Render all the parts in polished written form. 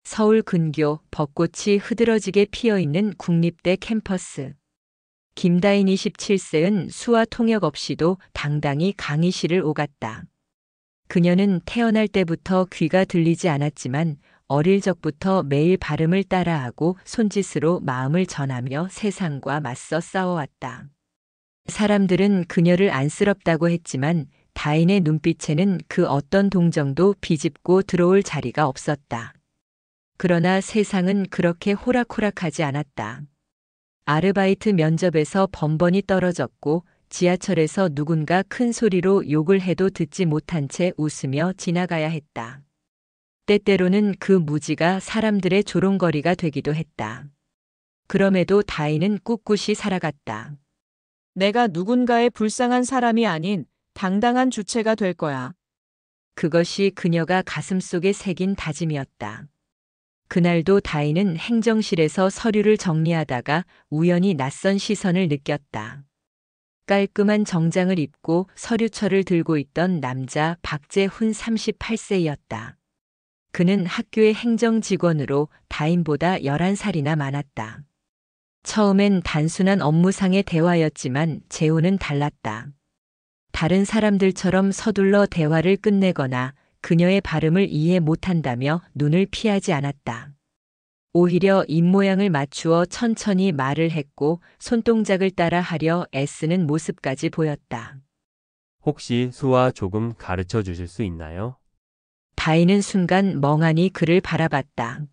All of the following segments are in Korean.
서울 근교 벚꽃이 흐드러지게 피어있는 국립대 캠퍼스. 김다인 27세은 수화 통역 없이도 당당히 강의실을 오갔다. 그녀는 태어날 때부터 귀가 들리지 않았지만 어릴 적부터 매일 발음을 따라하고 손짓으로 마음을 전하며 세상과 맞서 싸워왔다. 사람들은 그녀를 안쓰럽다고 했지만 다인의 눈빛에는 그 어떤 동정도 비집고 들어올 자리가 없었다. 그러나 세상은 그렇게 호락호락하지 않았다. 아르바이트 면접에서 번번이 떨어졌고 지하철에서 누군가 큰 소리로 욕을 해도 듣지 못한 채 웃으며 지나가야 했다. 때때로는 그 무지가 사람들의 조롱거리가 되기도 했다. 그럼에도 다인은 꿋꿋이 살아갔다. 내가 누군가의 불쌍한 사람이 아닌 당당한 주체가 될 거야. 그것이 그녀가 가슴속에 새긴 다짐이었다. 그날도 다인은 행정실에서 서류를 정리하다가 우연히 낯선 시선을 느꼈다. 깔끔한 정장을 입고 서류철을 들고 있던 남자 박재훈 38세였다. 그는 학교의 행정직원으로 다인보다 11살이나 많았다. 처음엔 단순한 업무상의 대화였지만 재훈은 달랐다. 다른 사람들처럼 서둘러 대화를 끝내거나 그녀의 발음을 이해 못한다며 눈을 피하지 않았다. 오히려 입모양을 맞추어 천천히 말을 했고 손동작을 따라 하려 애쓰는 모습까지 보였다. 혹시 수화 조금 가르쳐 주실 수 있나요? 다인은 순간 멍하니 그를 바라봤다.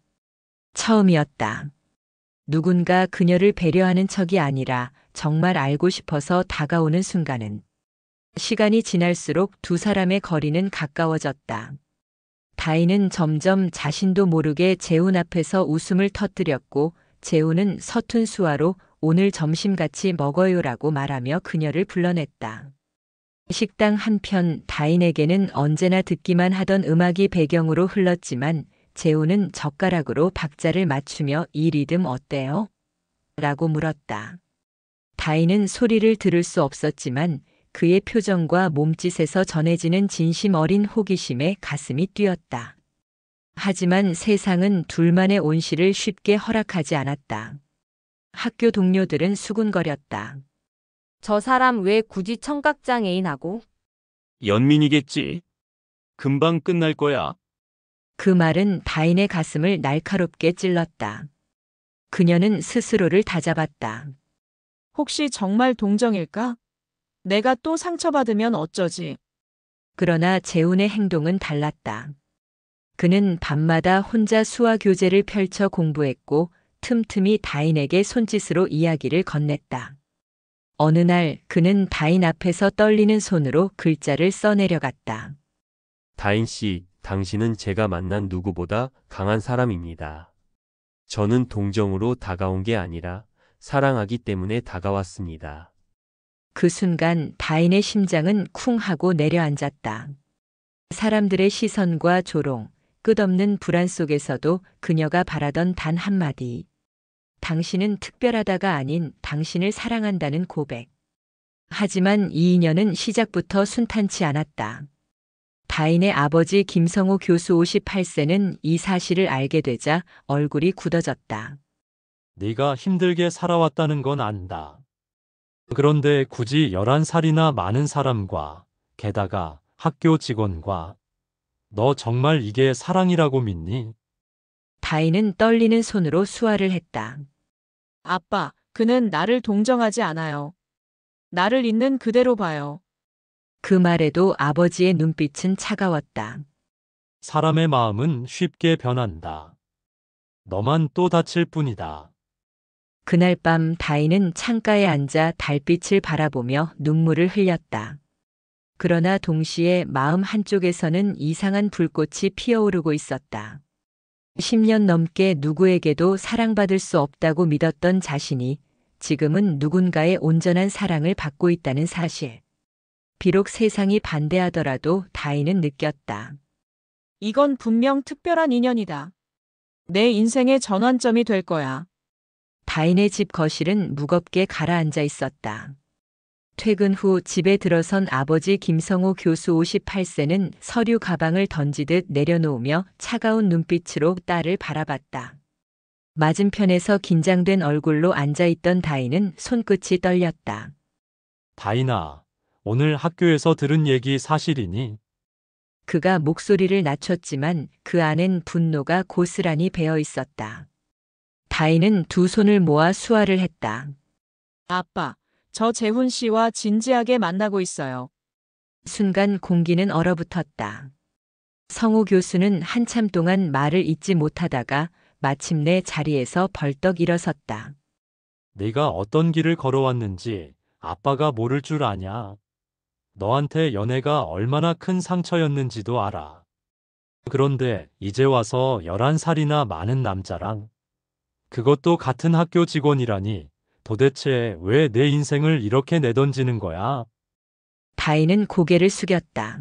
처음이었다. 누군가 그녀를 배려하는 척이 아니라 정말 알고 싶어서 다가오는 순간은 시간이 지날수록 두 사람의 거리는 가까워졌다. 다인은 점점 자신도 모르게 재훈 앞에서 웃음을 터뜨렸고 재훈은 서툰 수화로 오늘 점심 같이 먹어요라고 말하며 그녀를 불러냈다. 식당 한편 다인에게는 언제나 듣기만 하던 음악이 배경으로 흘렀지만 재훈은 젓가락으로 박자를 맞추며 이 리듬 어때요? 라고 물었다. 다인은 소리를 들을 수 없었지만 그의 표정과 몸짓에서 전해지는 진심 어린 호기심에 가슴이 뛰었다. 하지만 세상은 둘만의 온실을 쉽게 허락하지 않았다. 학교 동료들은 수군거렸다. 저 사람 왜 굳이 청각장애인하고? 연민이겠지. 금방 끝날 거야. 그 말은 다인의 가슴을 날카롭게 찔렀다. 그녀는 스스로를 다잡았다. 혹시 정말 동정일까? 내가 또 상처받으면 어쩌지? 그러나 재훈의 행동은 달랐다. 그는 밤마다 혼자 수화 교재를 펼쳐 공부했고 틈틈이 다인에게 손짓으로 이야기를 건넸다. 어느 날 그는 다인 앞에서 떨리는 손으로 글자를 써내려갔다. 다인 씨, 당신은 제가 만난 누구보다 강한 사람입니다. 저는 동정으로 다가온 게 아니라 사랑하기 때문에 다가왔습니다. 그 순간 다인의 심장은 쿵 하고 내려앉았다. 사람들의 시선과 조롱, 끝없는 불안 속에서도 그녀가 바라던 단 한마디. 당신은 특별하다가 아닌 당신을 사랑한다는 고백. 하지만 이 인연은 시작부터 순탄치 않았다. 다인의 아버지 김성호 교수 58세는 이 사실을 알게 되자 얼굴이 굳어졌다. 네가 힘들게 살아왔다는 건 안다. 그런데 굳이 11살이나 많은 사람과, 게다가 학교 직원과, 너 정말 이게 사랑이라고 믿니? 다인은 떨리는 손으로 수화를 했다. 아빠, 그는 나를 동정하지 않아요. 나를 있는 그대로 봐요. 그 말에도 아버지의 눈빛은 차가웠다. 사람의 마음은 쉽게 변한다. 너만 또 다칠 뿐이다. 그날 밤 다인은 창가에 앉아 달빛을 바라보며 눈물을 흘렸다. 그러나 동시에 마음 한쪽에서는 이상한 불꽃이 피어오르고 있었다. 10년 넘게 누구에게도 사랑받을 수 없다고 믿었던 자신이 지금은 누군가의 온전한 사랑을 받고 있다는 사실. 비록 세상이 반대하더라도 다인은 느꼈다. 이건 분명 특별한 인연이다. 내 인생의 전환점이 될 거야. 다인의 집 거실은 무겁게 가라앉아 있었다. 퇴근 후 집에 들어선 아버지 김성호 교수 58세는 서류 가방을 던지듯 내려놓으며 차가운 눈빛으로 딸을 바라봤다. 맞은편에서 긴장된 얼굴로 앉아있던 다인은 손끝이 떨렸다. 다인아, 오늘 학교에서 들은 얘기 사실이니? 그가 목소리를 낮췄지만 그 안엔 분노가 고스란히 배어 있었다. 다인은 두 손을 모아 수화를 했다. 아빠, 저 재훈 씨와 진지하게 만나고 있어요. 순간 공기는 얼어붙었다. 성우 교수는 한참 동안 말을 잇지 못하다가 마침내 자리에서 벌떡 일어섰다. 네가 어떤 길을 걸어왔는지 아빠가 모를 줄 아냐? 너한테 연애가 얼마나 큰 상처였는지도 알아. 그런데 이제 와서 11살이나 많은 남자랑, 그것도 같은 학교 직원이라니 도대체 왜 내 인생을 이렇게 내던지는 거야? 다인은 고개를 숙였다.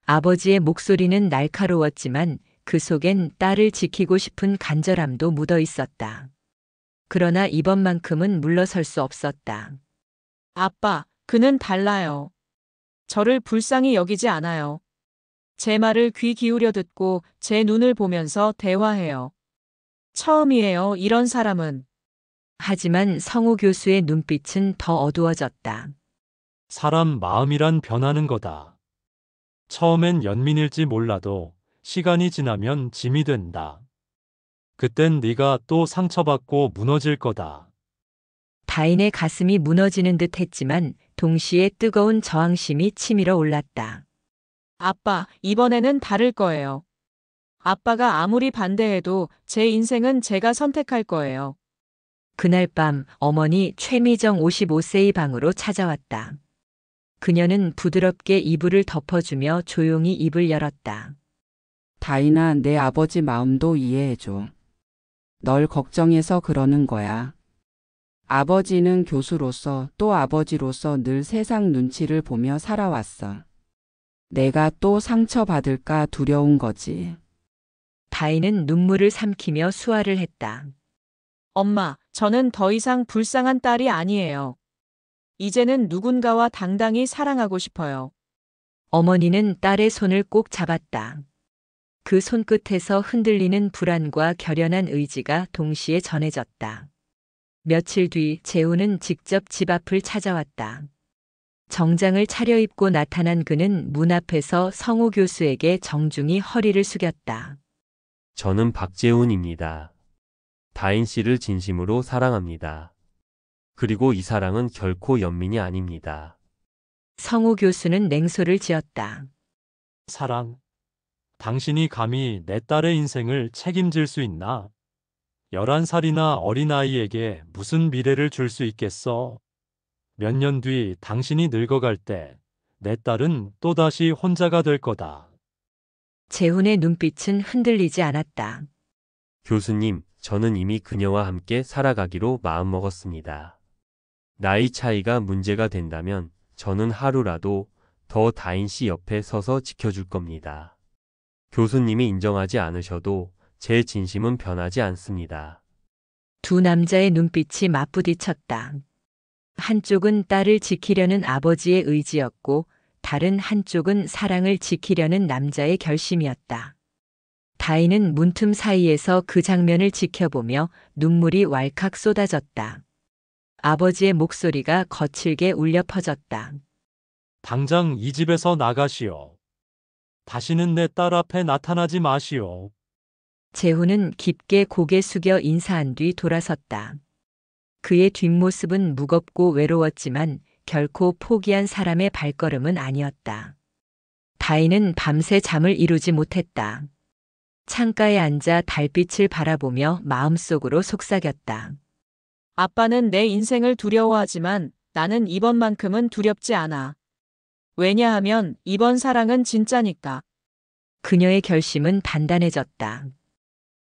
아버지의 목소리는 날카로웠지만 그 속엔 딸을 지키고 싶은 간절함도 묻어 있었다. 그러나 이번만큼은 물러설 수 없었다. 아빠, 그는 달라요. 저를 불쌍히 여기지 않아요. 제 말을 귀 기울여 듣고 제 눈을 보면서 대화해요. 처음이에요, 이런 사람은. 하지만 성우 교수의 눈빛은 더 어두워졌다. 사람 마음이란 변하는 거다. 처음엔 연민일지 몰라도 시간이 지나면 짐이 된다. 그땐 네가 또 상처받고 무너질 거다. 다인의 가슴이 무너지는 듯 했지만 동시에 뜨거운 저항심이 치밀어 올랐다. 아빠, 이번에는 다를 거예요. 아빠가 아무리 반대해도 제 인생은 제가 선택할 거예요. 그날 밤 어머니 최미정 55세의 방으로 찾아왔다. 그녀는 부드럽게 이불을 덮어주며 조용히 입을 열었다. 다인아, 내 아버지 마음도 이해해줘. 널 걱정해서 그러는 거야. 아버지는 교수로서 또 아버지로서 늘 세상 눈치를 보며 살아왔어. 내가 또 상처받을까 두려운 거지. 다인은 눈물을 삼키며 수화를 했다. 엄마, 저는 더 이상 불쌍한 딸이 아니에요. 이제는 누군가와 당당히 사랑하고 싶어요. 어머니는 딸의 손을 꼭 잡았다. 그 손끝에서 흔들리는 불안과 결연한 의지가 동시에 전해졌다. 며칠 뒤 재훈은 직접 집 앞을 찾아왔다. 정장을 차려입고 나타난 그는 문 앞에서 성우 교수에게 정중히 허리를 숙였다. 저는 박재훈입니다. 다인 씨를 진심으로 사랑합니다. 그리고 이 사랑은 결코 연민이 아닙니다. 성우 교수는 냉소를 지었다. 사랑, 당신이 감히 내 딸의 인생을 책임질 수 있나? 11살이나 어린아이에게 무슨 미래를 줄 수 있겠어? 몇 년 뒤 당신이 늙어갈 때 내 딸은 또다시 혼자가 될 거다. 재훈의 눈빛은 흔들리지 않았다. 교수님, 저는 이미 그녀와 함께 살아가기로 마음먹었습니다. 나이 차이가 문제가 된다면 저는 하루라도 더 다인 씨 옆에 서서 지켜줄 겁니다. 교수님이 인정하지 않으셔도 제 진심은 변하지 않습니다. 두 남자의 눈빛이 맞부딪혔다. 한쪽은 딸을 지키려는 아버지의 의지였고 다른 한쪽은 사랑을 지키려는 남자의 결심이었다. 다인은 문틈 사이에서 그 장면을 지켜보며 눈물이 왈칵 쏟아졌다. 아버지의 목소리가 거칠게 울려 퍼졌다. 당장 이 집에서 나가시오. 다시는 내 딸 앞에 나타나지 마시오. 재훈은 깊게 고개 숙여 인사한 뒤 돌아섰다. 그의 뒷모습은 무겁고 외로웠지만 결코 포기한 사람의 발걸음은 아니었다. 다인은 밤새 잠을 이루지 못했다. 창가에 앉아 달빛을 바라보며 마음속으로 속삭였다. 아빠는 내 인생을 두려워하지만 나는 이번만큼은 두렵지 않아. 왜냐하면 이번 사랑은 진짜니까. 그녀의 결심은 단단해졌다.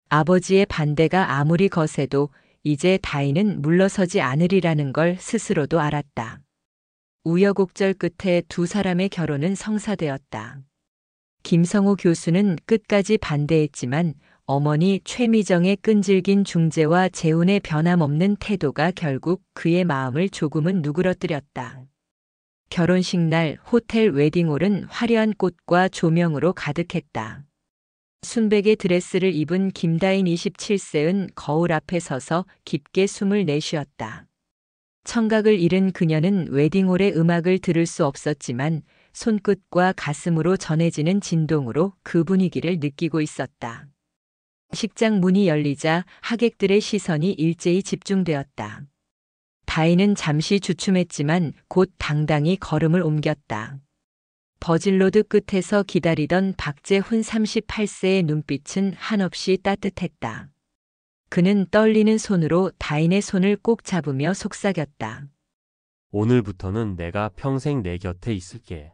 아버지의 반대가 아무리 거세도 이제 다인은 물러서지 않으리라는 걸 스스로도 알았다. 우여곡절 끝에 두 사람의 결혼은 성사되었다. 김성호 교수는 끝까지 반대했지만 어머니 최미정의 끈질긴 중재와 재훈의 변함없는 태도가 결국 그의 마음을 조금은 누그러뜨렸다. 결혼식 날 호텔 웨딩홀은 화려한 꽃과 조명으로 가득했다. 순백의 드레스를 입은 김다인 27세은 거울 앞에 서서 깊게 숨을 내쉬었다. 청각을 잃은 그녀는 웨딩홀의 음악을 들을 수 없었지만 손끝과 가슴으로 전해지는 진동으로 그 분위기를 느끼고 있었다. 식장 문이 열리자 하객들의 시선이 일제히 집중되었다. 다인은 잠시 주춤했지만 곧 당당히 걸음을 옮겼다. 버질로드 끝에서 기다리던 박재훈 38세의 눈빛은 한없이 따뜻했다. 그는 떨리는 손으로 다인의 손을 꼭 잡으며 속삭였다. 오늘부터는 내가 평생 내 곁에 있을게.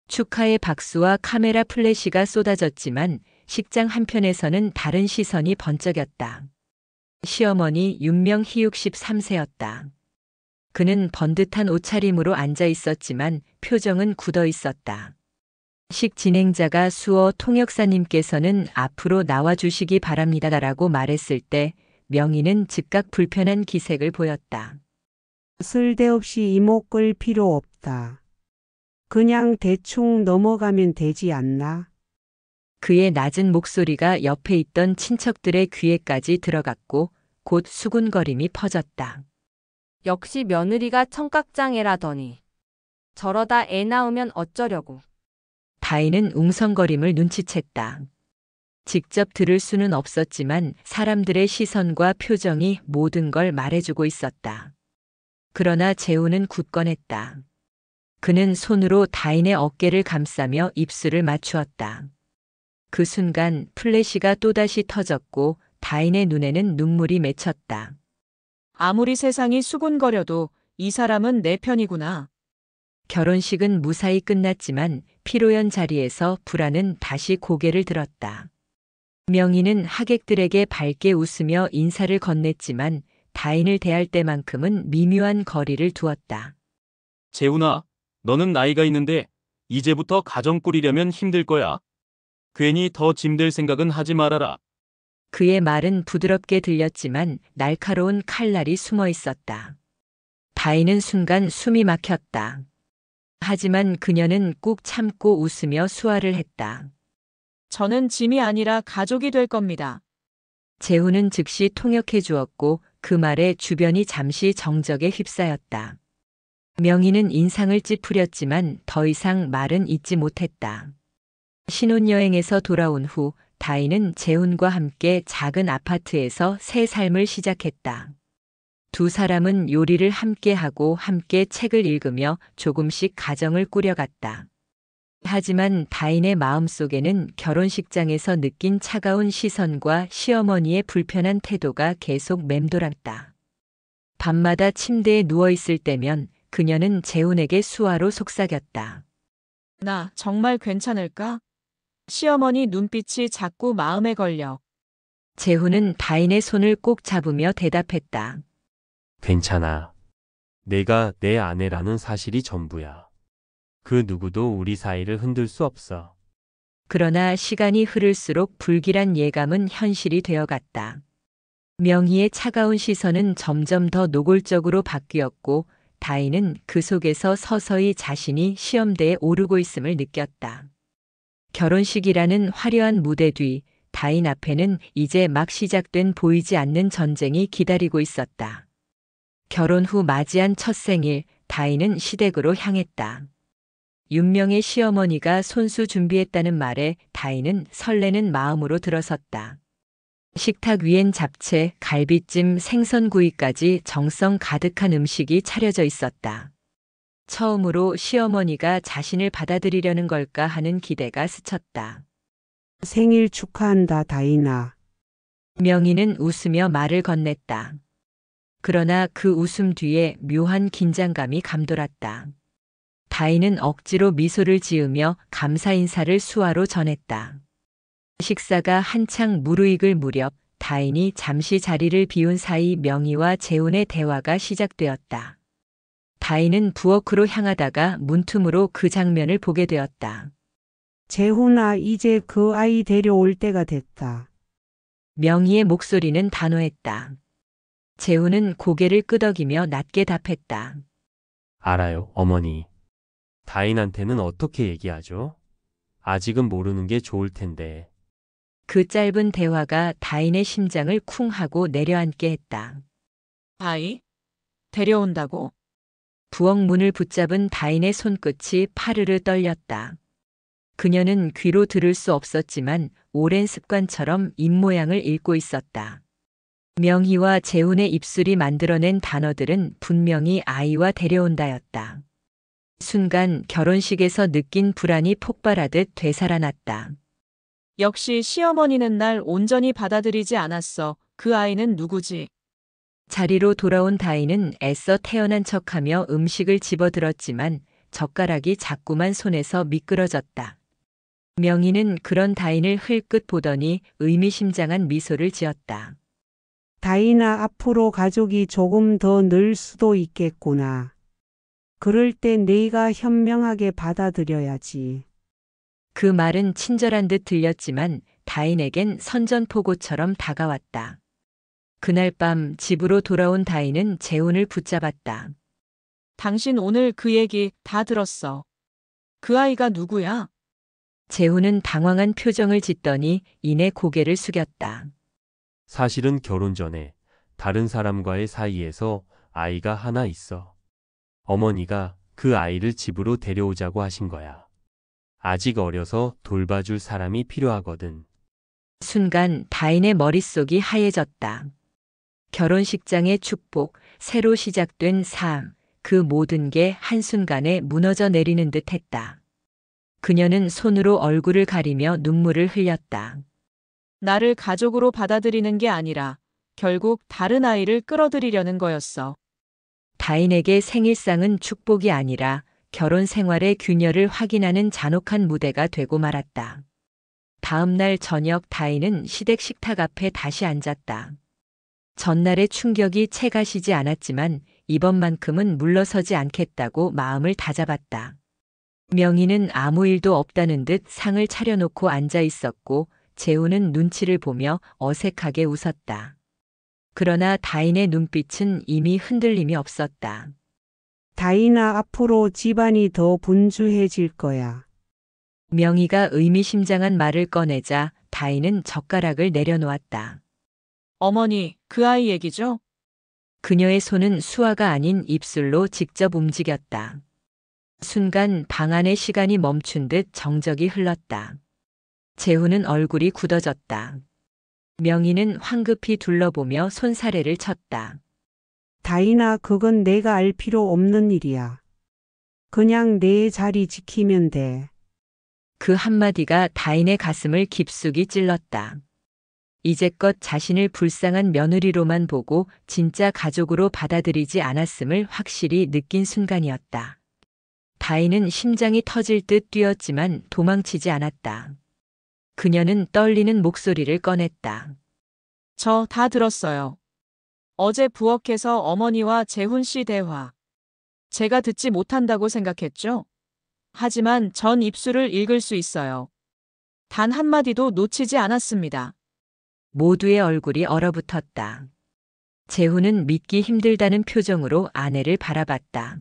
축하의 박수와 카메라 플래시가 쏟아졌지만 식장 한편에서는 다른 시선이 번쩍였다. 시어머니 윤명희 63세였다. 그는 번듯한 옷차림으로 앉아 있었지만 표정은 굳어 있었다. 식 진행자가 수어 통역사님께서는 앞으로 나와주시기 바랍니다라고 말했을 때 명희는 즉각 불편한 기색을 보였다. 쓸데없이 이목 끌 필요 없다. 그냥 대충 넘어가면 되지 않나? 그의 낮은 목소리가 옆에 있던 친척들의 귀에까지 들어갔고 곧 수군거림이 퍼졌다. 역시 며느리가 청각장애라더니. 저러다 애 낳으면 어쩌려고. 다인은 웅성거림을 눈치챘다. 직접 들을 수는 없었지만 사람들의 시선과 표정이 모든 걸 말해주고 있었다. 그러나 재우는 굳건했다. 그는 손으로 다인의 어깨를 감싸며 입술을 맞추었다. 그 순간 플래시가 또다시 터졌고 다인의 눈에는 눈물이 맺혔다. 아무리 세상이 수군거려도 이 사람은 내 편이구나. 결혼식은 무사히 끝났지만 피로연 자리에서 불안은 다시 고개를 들었다. 명희는 하객들에게 밝게 웃으며 인사를 건넸지만 다인을 대할 때만큼은 미묘한 거리를 두었다. 재훈아, 너는 나이가 있는데 이제부터 가정 꾸리려면 힘들 거야. 괜히 더 짐될 생각은 하지 말아라. 그의 말은 부드럽게 들렸지만 날카로운 칼날이 숨어 있었다. 다인은 순간 숨이 막혔다. 하지만 그녀는 꾹 참고 웃으며 수화를 했다. 저는 짐이 아니라 가족이 될 겁니다. 재훈은 즉시 통역해 주었고 그 말에 주변이 잠시 정적에 휩싸였다. 명희는 인상을 찌푸렸지만 더 이상 말은 잇지 못했다. 신혼여행에서 돌아온 후 다인은 재훈과 함께 작은 아파트에서 새 삶을 시작했다. 두 사람은 요리를 함께 하고 함께 책을 읽으며 조금씩 가정을 꾸려갔다. 하지만 다인의 마음속에는 결혼식장에서 느낀 차가운 시선과 시어머니의 불편한 태도가 계속 맴돌았다. 밤마다 침대에 누워있을 때면 그녀는 재훈에게 수화로 속삭였다. 나 정말 괜찮을까? 시어머니 눈빛이 자꾸 마음에 걸려. 재훈은 다인의 손을 꼭 잡으며 대답했다. 괜찮아. 내가 내 아내라는 사실이 전부야. 그 누구도 우리 사이를 흔들 수 없어. 그러나 시간이 흐를수록 불길한 예감은 현실이 되어갔다. 명희의 차가운 시선은 점점 더 노골적으로 바뀌었고 다인은 그 속에서 서서히 자신이 시험대에 오르고 있음을 느꼈다. 결혼식이라는 화려한 무대 뒤 다인 앞에는 이제 막 시작된 보이지 않는 전쟁이 기다리고 있었다. 결혼 후 맞이한 첫 생일, 다인은 시댁으로 향했다. 윤명의 시어머니가 손수 준비했다는 말에 다인은 설레는 마음으로 들어섰다. 식탁 위엔 잡채, 갈비찜, 생선구이까지 정성 가득한 음식이 차려져 있었다. 처음으로 시어머니가 자신을 받아들이려는 걸까 하는 기대가 스쳤다. 생일 축하한다, 다인아. 명희는 웃으며 말을 건넸다. 그러나 그 웃음 뒤에 묘한 긴장감이 감돌았다. 다인은 억지로 미소를 지으며 감사 인사를 수화로 전했다. 식사가 한창 무르익을 무렵 다인이 잠시 자리를 비운 사이 명희와 재훈의 대화가 시작되었다. 다인은 부엌으로 향하다가 문틈으로 그 장면을 보게 되었다. 재훈아, 이제 그 아이 데려올 때가 됐다. 명희의 목소리는 단호했다. 재훈은 고개를 끄덕이며 낮게 답했다. 알아요, 어머니. 다인한테는 어떻게 얘기하죠? 아직은 모르는 게 좋을 텐데. 그 짧은 대화가 다인의 심장을 쿵 하고 내려앉게 했다. 아이? 데려온다고. 부엌 문을 붙잡은 다인의 손끝이 파르르 떨렸다. 그녀는 귀로 들을 수 없었지만 오랜 습관처럼 입모양을 읽고 있었다. 명희와 재훈의 입술이 만들어낸 단어들은 분명히 아이와 데려온다였다. 순간 결혼식에서 느낀 불안이 폭발하듯 되살아났다. 역시 시어머니는 날 온전히 받아들이지 않았어. 그 아이는 누구지? 자리로 돌아온 다인은 애써 태어난 척하며 음식을 집어들었지만 젓가락이 자꾸만 손에서 미끄러졌다. 명희는 그런 다인을 흘끗 보더니 의미심장한 미소를 지었다. 다인아, 앞으로 가족이 조금 더 늘 수도 있겠구나. 그럴 때 네가 현명하게 받아들여야지. 그 말은 친절한 듯 들렸지만 다인에겐 선전포고처럼 다가왔다. 그날 밤 집으로 돌아온 다인은 재훈을 붙잡았다. 당신 오늘 그 얘기 다 들었어. 그 아이가 누구야? 재훈은 당황한 표정을 짓더니 이내 고개를 숙였다. 사실은 결혼 전에 다른 사람과의 사이에서 아이가 하나 있어. 어머니가 그 아이를 집으로 데려오자고 하신 거야. 아직 어려서 돌봐줄 사람이 필요하거든. 순간 다인의 머릿속이 하얘졌다. 결혼식장의 축복, 새로 시작된 삶, 그 모든 게 한순간에 무너져 내리는 듯 했다. 그녀는 손으로 얼굴을 가리며 눈물을 흘렸다. 나를 가족으로 받아들이는 게 아니라 결국 다른 아이를 끌어들이려는 거였어. 다인에게 생일상은 축복이 아니라 결혼 생활의 균열을 확인하는 잔혹한 무대가 되고 말았다. 다음 날 저녁 다인은 시댁 식탁 앞에 다시 앉았다. 전날의 충격이 채 가시지 않았지만 이번만큼은 물러서지 않겠다고 마음을 다잡았다. 명희는 아무 일도 없다는 듯 상을 차려놓고 앉아 있었고 재훈은 눈치를 보며 어색하게 웃었다. 그러나 다인의 눈빛은 이미 흔들림이 없었다. 다인아, 앞으로 집안이 더 분주해질 거야. 명희가 의미심장한 말을 꺼내자 다인은 젓가락을 내려놓았다. 어머니, 그 아이 얘기죠? 그녀의 손은 수화가 아닌 입술로 직접 움직였다. 순간 방 안의 시간이 멈춘 듯 정적이 흘렀다. 재훈은 얼굴이 굳어졌다. 명희는 황급히 둘러보며 손사래를 쳤다. 다인아, 그건 내가 알 필요 없는 일이야. 그냥 내 자리 지키면 돼. 그 한마디가 다인의 가슴을 깊숙이 찔렀다. 이제껏 자신을 불쌍한 며느리로만 보고 진짜 가족으로 받아들이지 않았음을 확실히 느낀 순간이었다. 다인은 심장이 터질 듯 뛰었지만 도망치지 않았다. 그녀는 떨리는 목소리를 꺼냈다. 저 다 들었어요. 어제 부엌에서 어머니와 재훈 씨 대화. 제가 듣지 못한다고 생각했죠? 하지만 전 입술을 읽을 수 있어요. 단 한마디도 놓치지 않았습니다. 모두의 얼굴이 얼어붙었다. 재훈은 믿기 힘들다는 표정으로 아내를 바라봤다.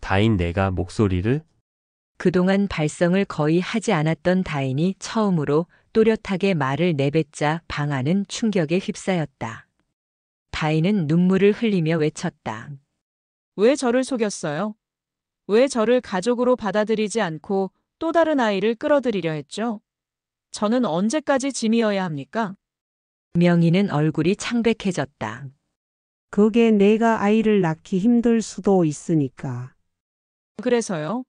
다인 내가 목소리를? 그동안 발성을 거의 하지 않았던 다인이 처음으로 또렷하게 말을 내뱉자 방 안은 충격에 휩싸였다. 다인은 눈물을 흘리며 외쳤다. 왜 저를 속였어요? 왜 저를 가족으로 받아들이지 않고 또 다른 아이를 끌어들이려 했죠? 저는 언제까지 짐이어야 합니까? 명희는 얼굴이 창백해졌다. 그게 내가 아이를 낳기 힘들 수도 있으니까. 그래서요?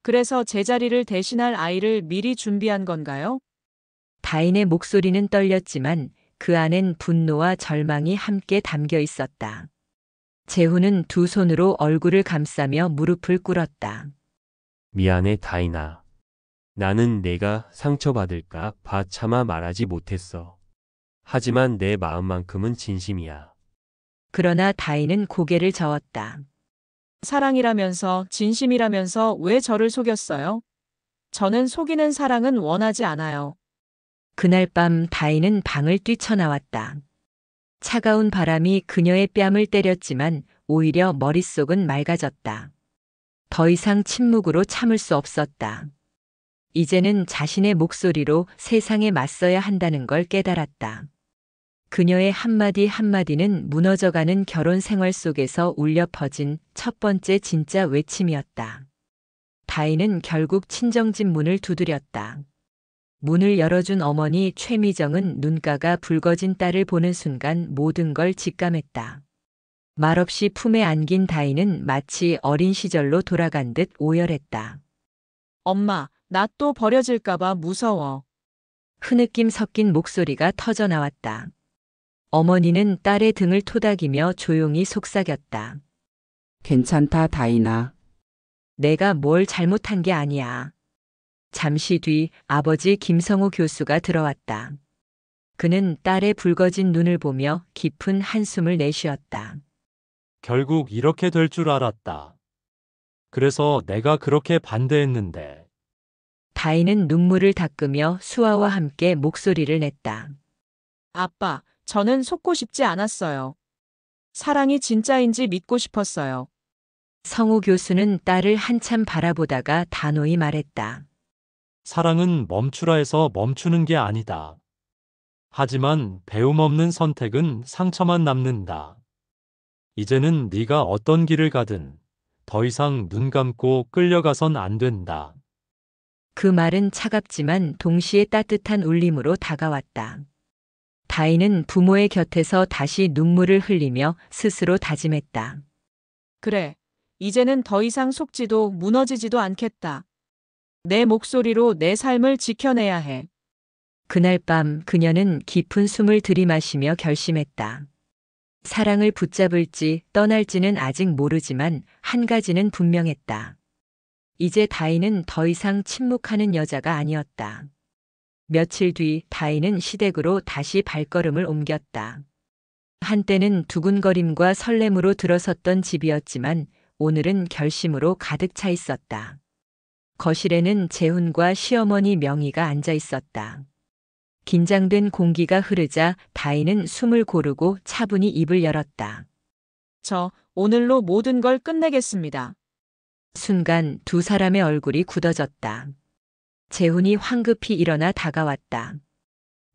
그래서 제 자리를 대신할 아이를 미리 준비한 건가요? 다인의 목소리는 떨렸지만 그 안엔 분노와 절망이 함께 담겨 있었다. 재훈은 두 손으로 얼굴을 감싸며 무릎을 꿇었다. 미안해 다인아. 나는 내가 상처받을까 봐 차마 말하지 못했어. 하지만 내 마음만큼은 진심이야. 그러나 다인은 고개를 저었다. 사랑이라면서 진심이라면서 왜 저를 속였어요? 저는 속이는 사랑은 원하지 않아요. 그날 밤 다인은 방을 뛰쳐나왔다. 차가운 바람이 그녀의 뺨을 때렸지만 오히려 머릿속은 맑아졌다. 더 이상 침묵으로 참을 수 없었다. 이제는 자신의 목소리로 세상에 맞서야 한다는 걸 깨달았다. 그녀의 한마디 한마디는 무너져가는 결혼 생활 속에서 울려 퍼진 첫 번째 진짜 외침이었다. 다인은 결국 친정집 문을 두드렸다. 문을 열어준 어머니 최미정은 눈가가 붉어진 딸을 보는 순간 모든 걸 직감했다. 말없이 품에 안긴 다인은 마치 어린 시절로 돌아간 듯 오열했다. 엄마, 나 또 버려질까봐 무서워. 흐느낌 섞인 목소리가 터져 나왔다. 어머니는 딸의 등을 토닥이며 조용히 속삭였다. 괜찮다, 다인아. 내가 뭘 잘못한 게 아니야. 잠시 뒤 아버지 김성호 교수가 들어왔다. 그는 딸의 붉어진 눈을 보며 깊은 한숨을 내쉬었다. 결국 이렇게 될 줄 알았다. 그래서 내가 그렇게 반대했는데. 다인은 눈물을 닦으며 수아와 함께 목소리를 냈다. 아빠, 저는 속고 싶지 않았어요. 사랑이 진짜인지 믿고 싶었어요. 성호 교수는 딸을 한참 바라보다가 단호히 말했다. 사랑은 멈추라 해서 멈추는 게 아니다. 하지만 배움 없는 선택은 상처만 남는다. 이제는 네가 어떤 길을 가든 더 이상 눈 감고 끌려가선 안 된다. 그 말은 차갑지만 동시에 따뜻한 울림으로 다가왔다. 다인은 부모의 곁에서 다시 눈물을 흘리며 스스로 다짐했다. 그래, 이제는 더 이상 속지도 무너지지도 않겠다. 내 목소리로 내 삶을 지켜내야 해. 그날 밤 그녀는 깊은 숨을 들이마시며 결심했다. 사랑을 붙잡을지 떠날지는 아직 모르지만 한 가지는 분명했다. 이제 다인은 더 이상 침묵하는 여자가 아니었다. 며칠 뒤 다인은 시댁으로 다시 발걸음을 옮겼다. 한때는 두근거림과 설렘으로 들어섰던 집이었지만 오늘은 결심으로 가득 차 있었다. 거실에는 재훈과 시어머니 명희가 앉아 있었다. 긴장된 공기가 흐르자 다인은 숨을 고르고 차분히 입을 열었다. 저 오늘로 모든 걸 끝내겠습니다. 순간 두 사람의 얼굴이 굳어졌다. 재훈이 황급히 일어나 다가왔다.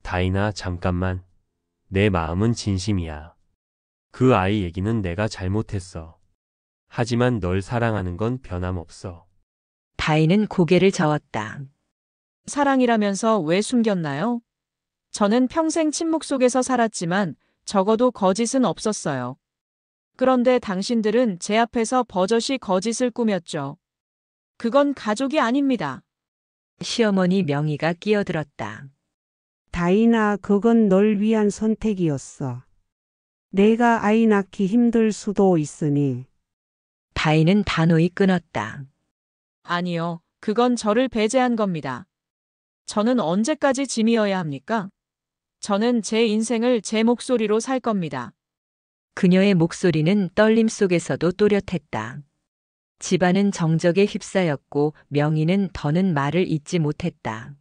다인아, 잠깐만. 내 마음은 진심이야. 그 아이 얘기는 내가 잘못했어. 하지만 널 사랑하는 건 변함없어. 다인은 고개를 저었다. 사랑이라면서 왜 숨겼나요? 저는 평생 침묵 속에서 살았지만 적어도 거짓은 없었어요. 그런데 당신들은 제 앞에서 버젓이 거짓을 꾸몄죠. 그건 가족이 아닙니다. 시어머니 명희가 끼어들었다. 다인아, 그건 널 위한 선택이었어. 내가 아이 낳기 힘들 수도 있으니. 다인은 단호히 끊었다. 아니요, 그건 저를 배제한 겁니다. 저는 언제까지 짐이어야 합니까? 저는 제 인생을 제 목소리로 살 겁니다. 그녀의 목소리는 떨림 속에서도 또렷했다. 집안은 정적에 휩싸였고 명희는 더는 말을 잇지 못했다.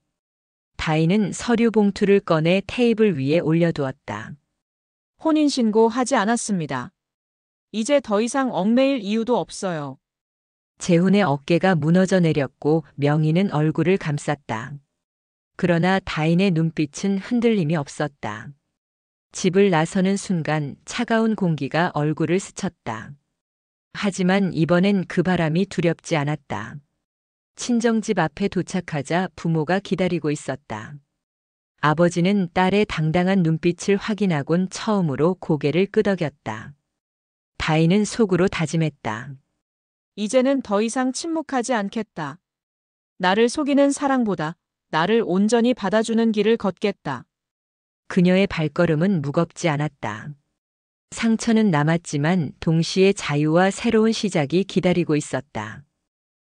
다인은 서류 봉투를 꺼내 테이블 위에 올려두었다. 혼인신고 하지 않았습니다. 이제 더 이상 얽매일 이유도 없어요. 재훈의 어깨가 무너져 내렸고 명희는 얼굴을 감쌌다. 그러나 다인의 눈빛은 흔들림이 없었다. 집을 나서는 순간 차가운 공기가 얼굴을 스쳤다. 하지만 이번엔 그 바람이 두렵지 않았다. 친정집 앞에 도착하자 부모가 기다리고 있었다. 아버지는 딸의 당당한 눈빛을 확인하곤 처음으로 고개를 끄덕였다. 다인은 속으로 다짐했다. 이제는 더 이상 침묵하지 않겠다. 나를 속이는 사랑보다 나를 온전히 받아주는 길을 걷겠다. 그녀의 발걸음은 무겁지 않았다. 상처는 남았지만 동시에 자유와 새로운 시작이 기다리고 있었다.